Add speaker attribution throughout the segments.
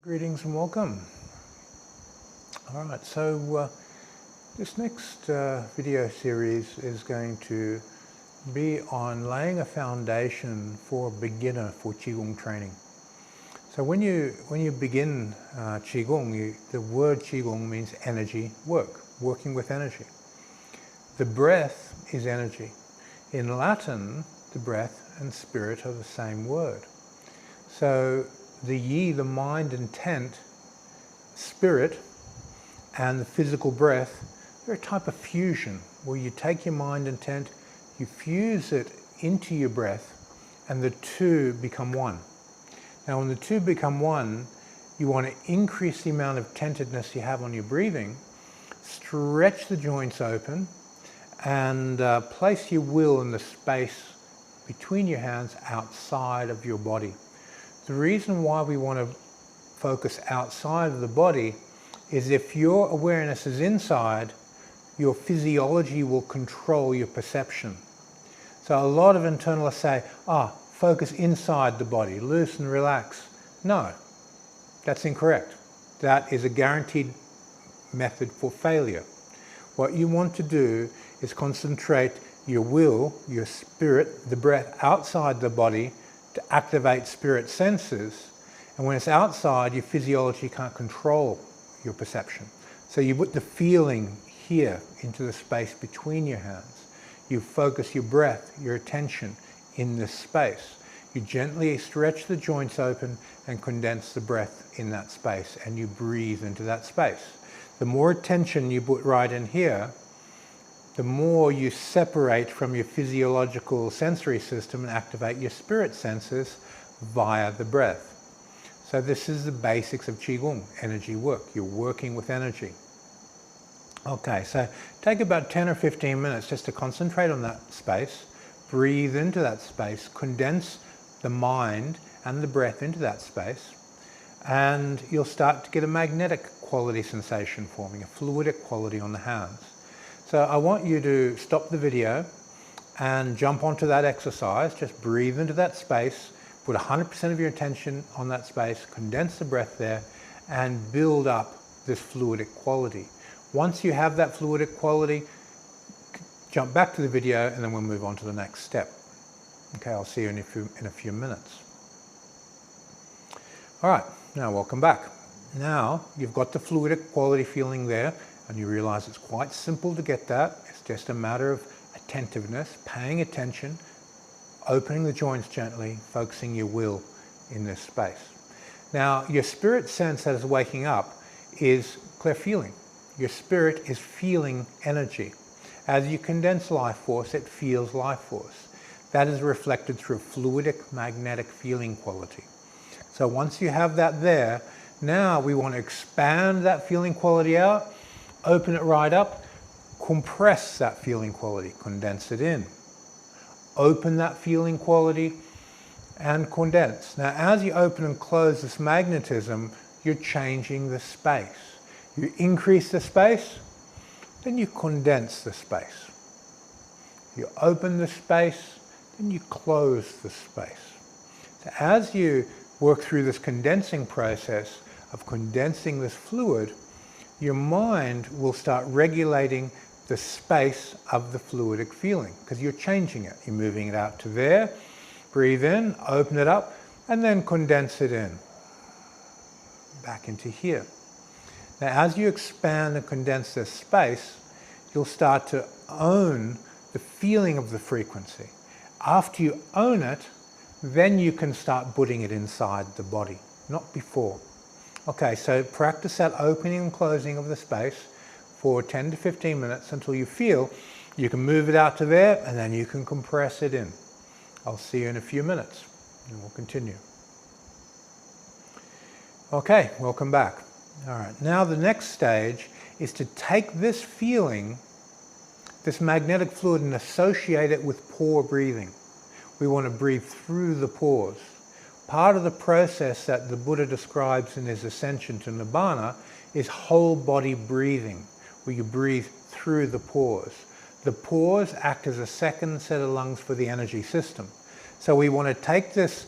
Speaker 1: Greetings and welcome. All right, so this next video series is going to be on laying a foundation for a beginner for Qigong training. So when you begin Qigong, the word Qigong means energy work, working with energy. The breath is energy. In Latin, the breath and spirit are the same word. So the Yi, the mind, intent, spirit, and the physical breath, they're a type of fusion where you take your mind intent, you fuse it into your breath, and the two become one. Now when the two become one, you want to increase the amount of tentedness you have on your breathing, stretch the joints open, and place your will in the space between your hands outside of your body. The reason why we want to focus outside of the body is if your awareness is inside, your physiology will control your perception. So a lot of internalists say, focus inside the body, loose and relax. No, that's incorrect. That is a guaranteed method for failure. What you want to do is concentrate your will, your spirit, the breath outside the body to activate spirit senses, and when it's outside, your physiology can't control your perception. So you put the feeling here into the space between your hands. You focus your breath, your attention in this space. You gently stretch the joints open and condense the breath in that space, and you breathe into that space. The more attention you put right in here, the more you separate from your physiological sensory system and activate your spirit senses via the breath. So this is the basics of Qigong, energy work. You're working with energy. Okay, so take about 10 or 15 minutes just to concentrate on that space, breathe into that space, condense the mind and the breath into that space, and you'll start to get a magnetic quality sensation forming, a fluidic quality on the hands. So I want you to stop the video and jump onto that exercise. Just breathe into that space, put 100% of your attention on that space, condense the breath there, and build up this fluidic quality. Once you have that fluidic quality, jump back to the video and then we'll move on to the next step. Okay, I'll see you in a few minutes. All right, now welcome back. Now you've got the fluidic quality feeling there, and you realize it's quite simple to get that. It's just a matter of attentiveness, paying attention, opening the joints gently, focusing your will in this space. Now, your spirit sense that is waking up is clear feeling. Your spirit is feeling energy. As you condense life force, it feels life force. That is reflected through fluidic magnetic feeling quality. So once you have that there, now we want to expand that feeling quality out, open it right up, compress that feeling quality, condense it in. Open that feeling quality and condense. Now as you open and close this magnetism, you're changing the space. You increase the space, then you condense the space. You open the space, then you close the space. So as you work through this condensing process of condensing this fluid, your mind will start regulating the space of the fluidic feeling because you're changing it. You're moving it out to there, breathe in, open it up, and then condense it in, back into here. Now as you expand and condense this space, you'll start to own the feeling of the frequency. After you own it, then you can start putting it inside the body, not before. Okay, so practice that opening and closing of the space for 10 to 15 minutes until you feel you can move it out to there, and then you can compress it in. I'll see you in a few minutes and we'll continue. Okay, welcome back. All right, now the next stage is to take this feeling, this magnetic fluid, and associate it with pore breathing. We want to breathe through the pores. Part of the process that the Buddha describes in his ascension to Nibbana is whole body breathing, where you breathe through the pores. The pores act as a second set of lungs for the energy system. So we want to take this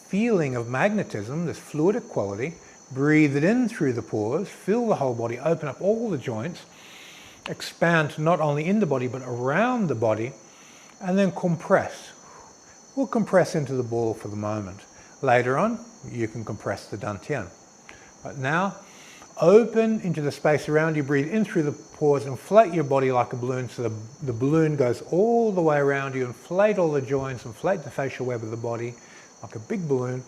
Speaker 1: feeling of magnetism, this fluidic quality, Breathe it in through the pores, fill the whole body, open up all the joints, expand not only in the body but around the body, and then compress. We'll compress into the ball for the moment. Later on, you can compress the Dantean. But now, open into the space around you, breathe in through the pores, inflate your body like a balloon so the balloon goes all the way around you, inflate all the joints, inflate the facial web of the body like a big balloon,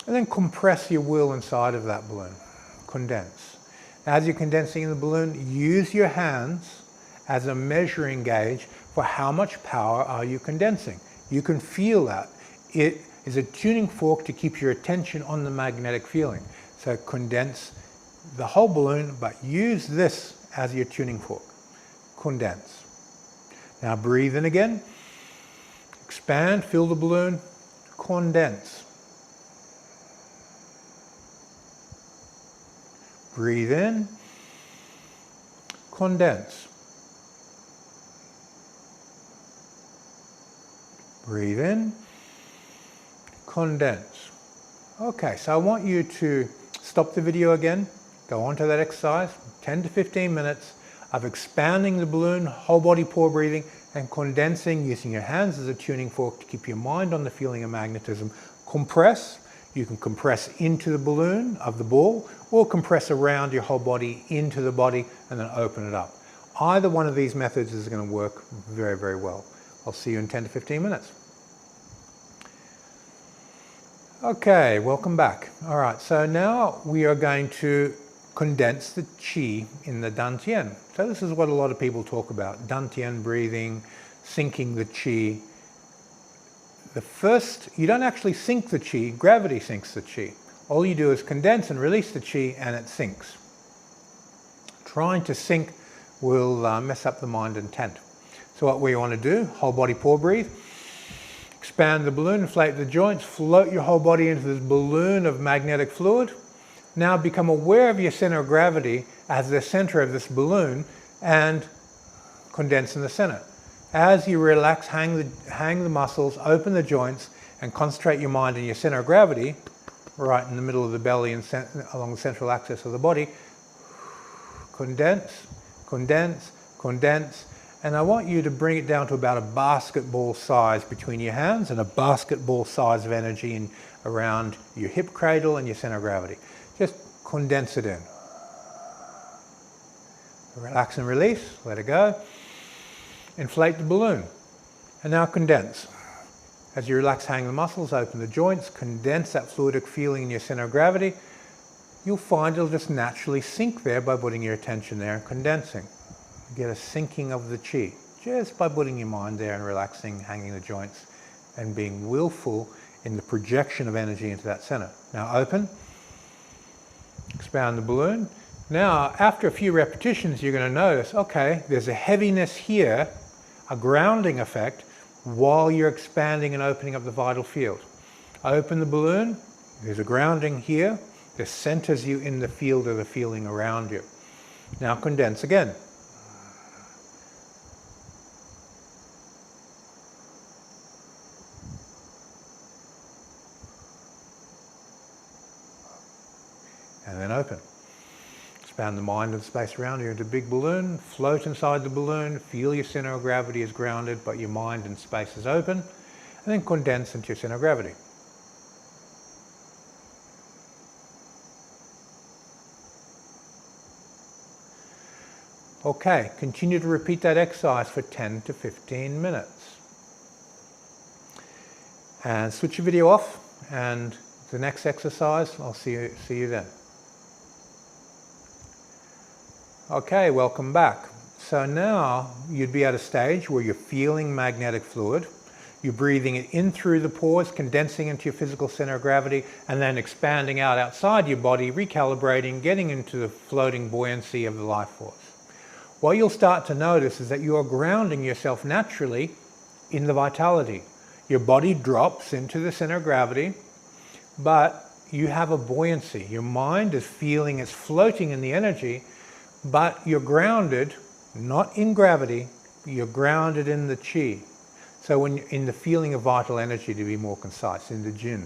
Speaker 1: and then compress your will inside of that balloon. Condense. As you're condensing in the balloon, use your hands as a measuring gauge for how much power are you condensing. You can feel that. It is a tuning fork to keep your attention on the magnetic feeling. So condense the whole balloon, but use this as your tuning fork. Condense. Now breathe in again. Expand, fill the balloon. Condense. Breathe in. Condense. Breathe in. Condense. Okay, so I want you to stop the video again, go on to that exercise, 10 to 15 minutes of expanding the balloon, whole body pore breathing, and condensing using your hands as a tuning fork to keep your mind on the feeling of magnetism. Compress. You can compress into the balloon of the ball or compress around your whole body into the body and then open it up. Either one of these methods is going to work very, very well. I'll see you in 10 to 15 minutes. Okay, welcome back. All right, so now we are going to condense the Chi in the Dantean. So this is what a lot of people talk about, Dantean breathing, sinking the Chi. You don't actually sink the Chi, gravity sinks the Chi. All you do is condense and release the Chi and it sinks. Trying to sink will mess up the mind intent. So what we want to do, whole body pore breathe, expand the balloon, inflate the joints, float your whole body into this balloon of magnetic fluid. Now become aware of your center of gravity as the center of this balloon and condense in the center. As you relax, hang the muscles, open the joints, and concentrate your mind in your center of gravity, right in the middle of the belly and along the central axis of the body, condense, condense, condense, and I want you to bring it down to about a basketball size between your hands and a basketball size of energy around your hip cradle and your center of gravity. Just condense it in. Relax and release, let it go. Inflate the balloon, and now condense. As you relax, hang the muscles, open the joints, condense that fluidic feeling in your center of gravity. You'll find it'll just naturally sink there by putting your attention there and condensing. You get a sinking of the Chi just by putting your mind there and relaxing, hanging the joints, and being willful in the projection of energy into that center. Now open, expand the balloon. Now, after a few repetitions, you're going to notice, okay, there's a heaviness here, a grounding effect, while you're expanding and opening up the vital field. Open the balloon, there's a grounding here, this centers you in the field of the feeling around you. Now condense again. And then open. Expand the mind and space around you into a big balloon, float inside the balloon, feel your center of gravity is grounded, but your mind and space is open, and then condense into your center of gravity. Okay, continue to repeat that exercise for 10 to 15 minutes. And switch your video off, and the next exercise, I'll see you then. Okay, welcome back. So now you'd be at a stage where you're feeling magnetic fluid, you're breathing it in through the pores, condensing into your physical center of gravity, and then expanding out outside your body, recalibrating, getting into the floating buoyancy of the life force. What you'll start to notice is that you are grounding yourself naturally in the vitality. Your body drops into the center of gravity, but you have a buoyancy. Your mind is feeling it's floating in the energy, but you're grounded, not in gravity, you're grounded in the Chi. So when in the feeling of vital energy, to be more concise, in the Jin.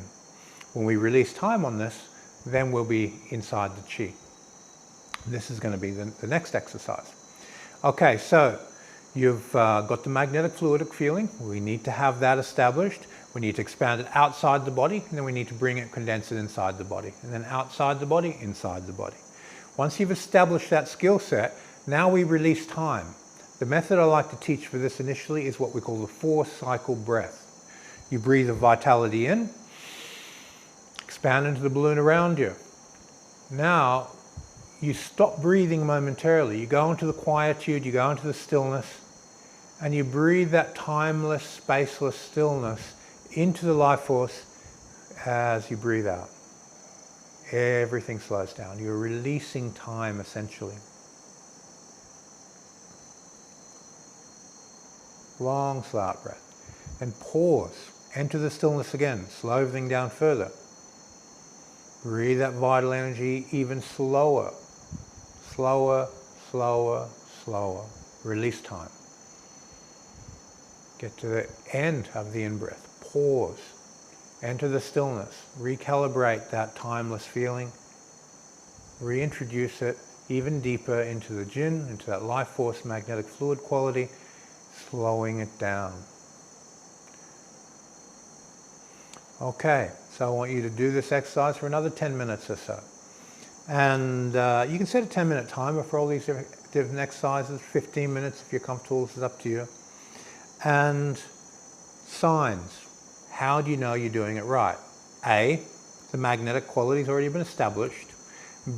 Speaker 1: When we release time on this, then we'll be inside the Chi. This is going to be the next exercise. Okay, so you've got the magnetic fluidic feeling. We need to have that established. We need to expand it outside the body, and then we need to bring it, condense it inside the body, and then outside the body, inside the body. Once you've established that skill set, now we release time. The method I like to teach for this initially is what we call the 4-cycle breath. You breathe the vitality in, expand into the balloon around you. Now, you stop breathing momentarily. You go into the quietude, you go into the stillness, and you breathe that timeless, spaceless stillness into the life force as you breathe out. Everything slows down. You're releasing time, essentially. Long, slow out breath. And pause. Enter the stillness again. Slow everything down further. Breathe that vital energy even slower. Slower, slower, slower. Release time. Get to the end of the in-breath. Pause. Enter the stillness. Recalibrate that timeless feeling. Reintroduce it even deeper into the Jin, into that life force magnetic fluid quality, slowing it down. Okay, so I want you to do this exercise for another 10 minutes or so. And you can set a 10-minute timer for all these different exercises, 15 minutes if you're comfortable, this is up to you. And signs. How do you know you're doing it right? A, the magnetic quality's already been established.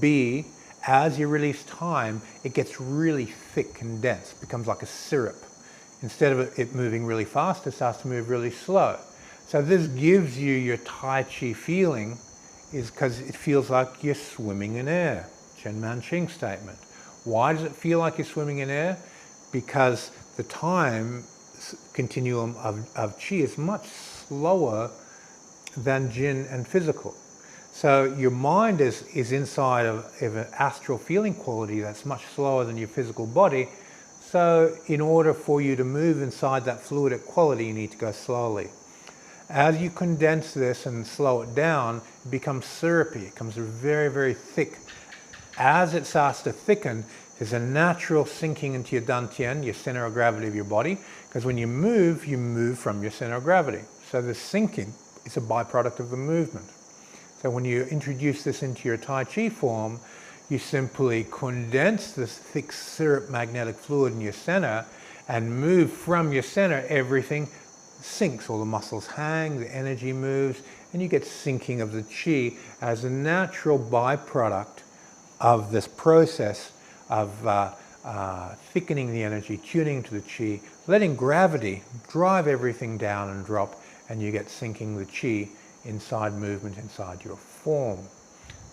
Speaker 1: B, as you release time, it gets really thick and dense, becomes like a syrup. Instead of it moving really fast, it starts to move really slow. So this gives you your Tai Chi feeling, is because it feels like you're swimming in air. Chen Manqing statement. Why does it feel like you're swimming in air? Because the time continuum of Chi is much slower than Jin and physical. So your mind is inside of an astral feeling quality that's much slower than your physical body. So in order for you to move inside that fluidic quality, you need to go slowly. As you condense this and slow it down, it becomes syrupy. It becomes very, very thick. As it starts to thicken, there's a natural sinking into your Dantean, your center of gravity of your body, because when you move from your center of gravity. So the sinking is a byproduct of the movement. So when you introduce this into your Tai Chi form, you simply condense this thick syrup magnetic fluid in your center and move from your center, everything sinks. All the muscles hang, the energy moves, and you get sinking of the Chi as a natural byproduct of this process of thickening the energy, tuning to the Chi, letting gravity drive everything down and drop, and you get sinking the Chi inside movement, inside your form.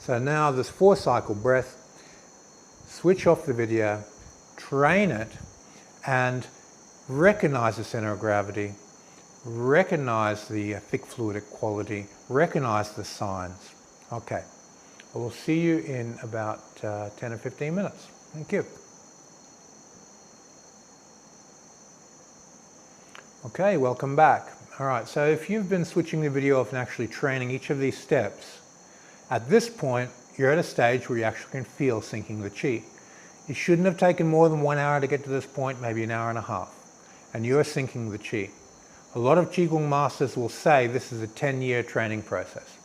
Speaker 1: So now this 4-cycle breath, switch off the video, train it, and recognize the center of gravity, recognize the thick fluidic quality, recognize the signs. Okay, we'll see you in about 10 or 15 minutes. Thank you. Okay, welcome back. All right, so if you've been switching the video off and actually training each of these steps, at this point, you're at a stage where you actually can feel sinking the Chi. It shouldn't have taken more than 1 hour to get to this point, maybe an hour and a half, and you're sinking the Chi. A lot of Qigong masters will say this is a 10-year training process.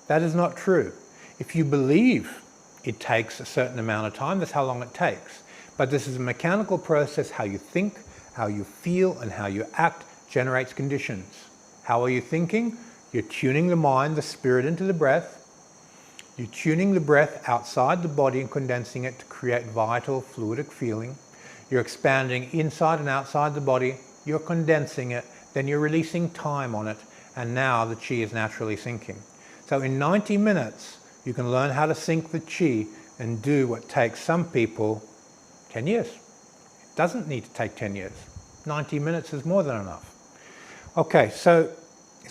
Speaker 1: That is not true. If you believe it takes a certain amount of time, that's how long it takes. But this is a mechanical process. How you think, how you feel, and how you act generates conditions. How are you thinking? You're tuning the mind, the spirit into the breath. You're tuning the breath outside the body and condensing it to create vital, fluidic feeling. You're expanding inside and outside the body. You're condensing it. Then you're releasing time on it. And now the Chi is naturally sinking. So in 90 minutes, you can learn how to sink the Chi and do what takes some people 10 years. It doesn't need to take 10 years. 90 minutes is more than enough. Okay, so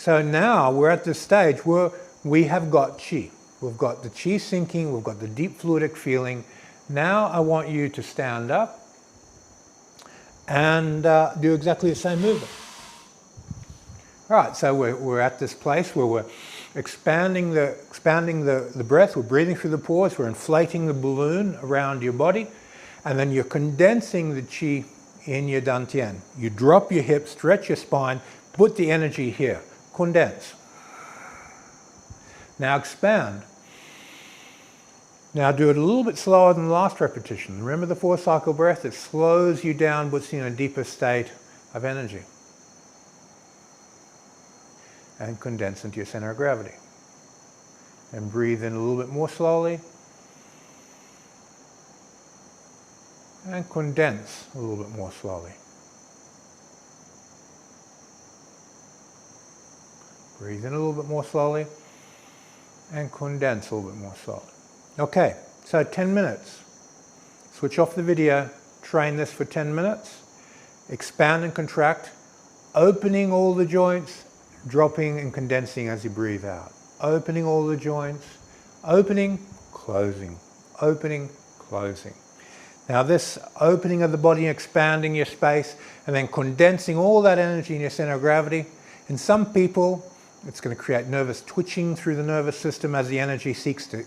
Speaker 1: now we're at this stage where we have got Chi. We've got the Chi sinking, we've got the deep fluidic feeling. Now I want you to stand up and do exactly the same movement. All right, so we're at this place where we're expanding the breath. We're breathing through the pores. We're inflating the balloon around your body. And then you're condensing the Chi in your Dantean. You drop your hips, stretch your spine, put the energy here. Condense. Now expand. Now do it a little bit slower than the last repetition. Remember the 4-cycle breath? It slows you down, puts you in a deeper state of energy. And condense into your center of gravity. And breathe in a little bit more slowly. And condense a little bit more slowly. Breathe in a little bit more slowly. And condense a little bit more slowly. Okay, so 10 minutes. Switch off the video, train this for 10 minutes. Expand and contract, opening all the joints, dropping and condensing as you breathe out. Opening all the joints, opening, closing, opening, closing. Now this opening of the body, expanding your space, and then condensing all that energy in your center of gravity. In some people, it's going to create nervous twitching through the nervous system as the energy seeks to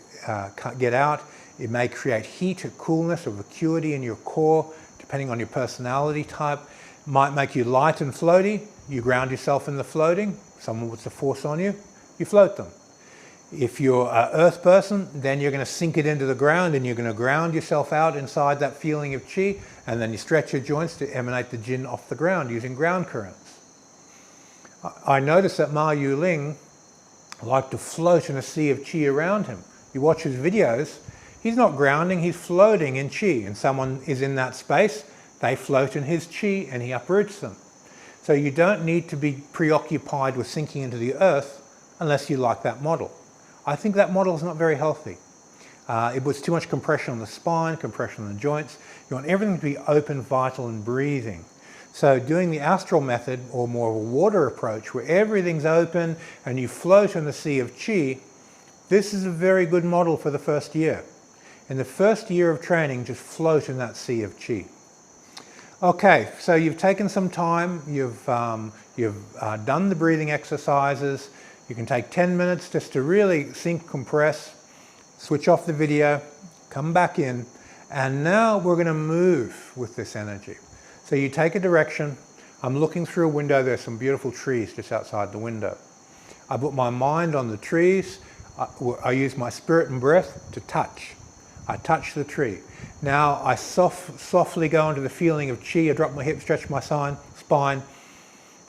Speaker 1: get out. It may create heat or coolness or vacuity in your core, depending on your personality type. It might make you light and floaty. You ground yourself in the floating. Someone puts a force on you, you float them. If you're an earth person, then you're going to sink it into the ground and you're going to ground yourself out inside that feeling of Chi, and then you stretch your joints to emanate the Jin off the ground using ground currents. I noticed that Ma Yuling liked to float in a sea of Chi around him. You watch his videos, he's not grounding, he's floating in Chi, and someone is in that space, they float in his Chi and he uproots them. So you don't need to be preoccupied with sinking into the earth unless you like that model. I think that model is not very healthy. It puts too much compression on the spine, compression on the joints. You want everything to be open, vital and breathing. So doing the astral method, or more of a water approach, where everything's open and you float in the sea of Chi, this is a very good model for the first year. In the first year of training, just float in that sea of Chi. Okay, so you've taken some time, you've done the breathing exercises. You can take 10 minutes just to really sink, compress, switch off the video, come back in, and now we're going to move with this energy. So you take a direction. I'm looking through a window. There's some beautiful trees just outside the window. I put my mind on the trees. I use my spirit and breath to touch. I touch the tree. Now I softly go into the feeling of Chi. I drop my hips, stretch my spine,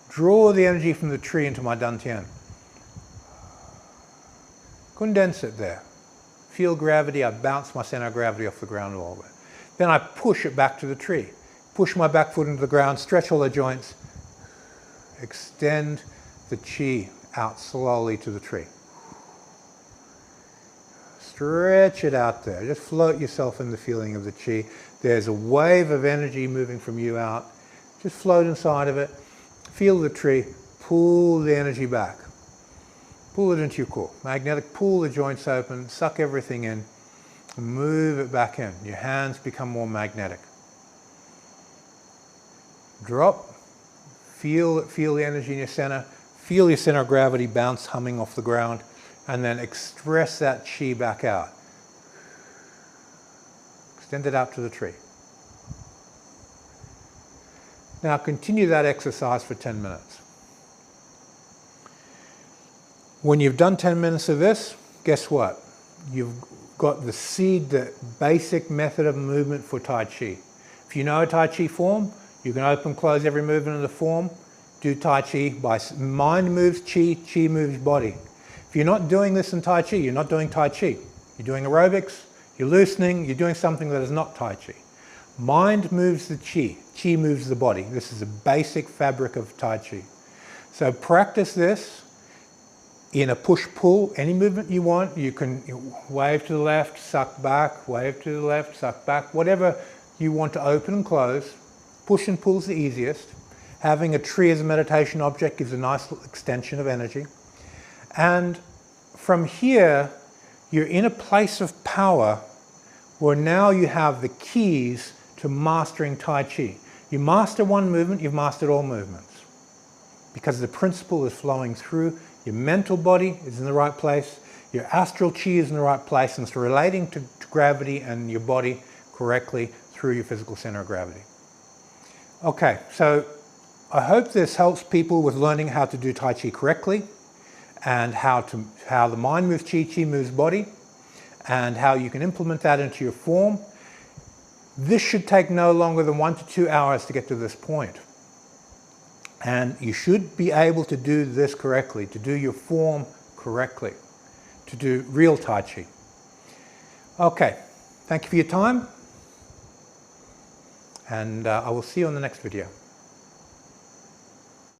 Speaker 1: draw the energy from the tree into my Dantean. Condense it there. Feel gravity. I bounce my center of gravity off the ground a little bit. Then I push it back to the tree. Push my back foot into the ground, stretch all the joints, extend the Chi out slowly to the tree. Stretch it out there. Just float yourself in the feeling of the Chi. There's a wave of energy moving from you out. Just float inside of it. Feel the tree. Pull the energy back. Pull it into your core. Magnetic, pull the joints open, suck everything in, and move it back in. Your hands become more magnetic. Drop, feel the energy in your center, feel your center of gravity bounce, humming off the ground, and then express that Chi back out. Extend it out to the tree. Now continue that exercise for 10 minutes. When you've done 10 minutes of this, guess what? You've got the seed, the basic method of movement for Tai Chi. If you know a Tai Chi form, you can open, close every movement of the form. Do Tai Chi by mind moves Chi, Chi moves body. If you're not doing this in Tai Chi, you're not doing Tai Chi. You're doing aerobics, you're loosening, you're doing something that is not Tai Chi. Mind moves the Chi, Chi moves the body. This is a basic fabric of Tai Chi. So practice this in a push-pull, any movement you want. You can wave to the left, suck back, wave to the left, suck back, whatever you want to open and close. Push and pull is the easiest. Having a tree as a meditation object gives a nice extension of energy. And from here, you're in a place of power where now you have the keys to mastering Tai Chi. You master one movement, you've mastered all movements. Because the principle is flowing through your mental body is in the right place, your astral chi is in the right place, and it's relating to gravity and your body correctly through your physical center of gravity. Okay, so I hope this helps people with learning how to do Tai Chi correctly, and how the mind moves Chi, Chi moves body, and how you can implement that into your form. This should take no longer than 1 to 2 hours to get to this point. And you should be able to do this correctly, to do your form correctly, to do real Tai Chi. Okay, thank you for your time, and I will see you on the next video.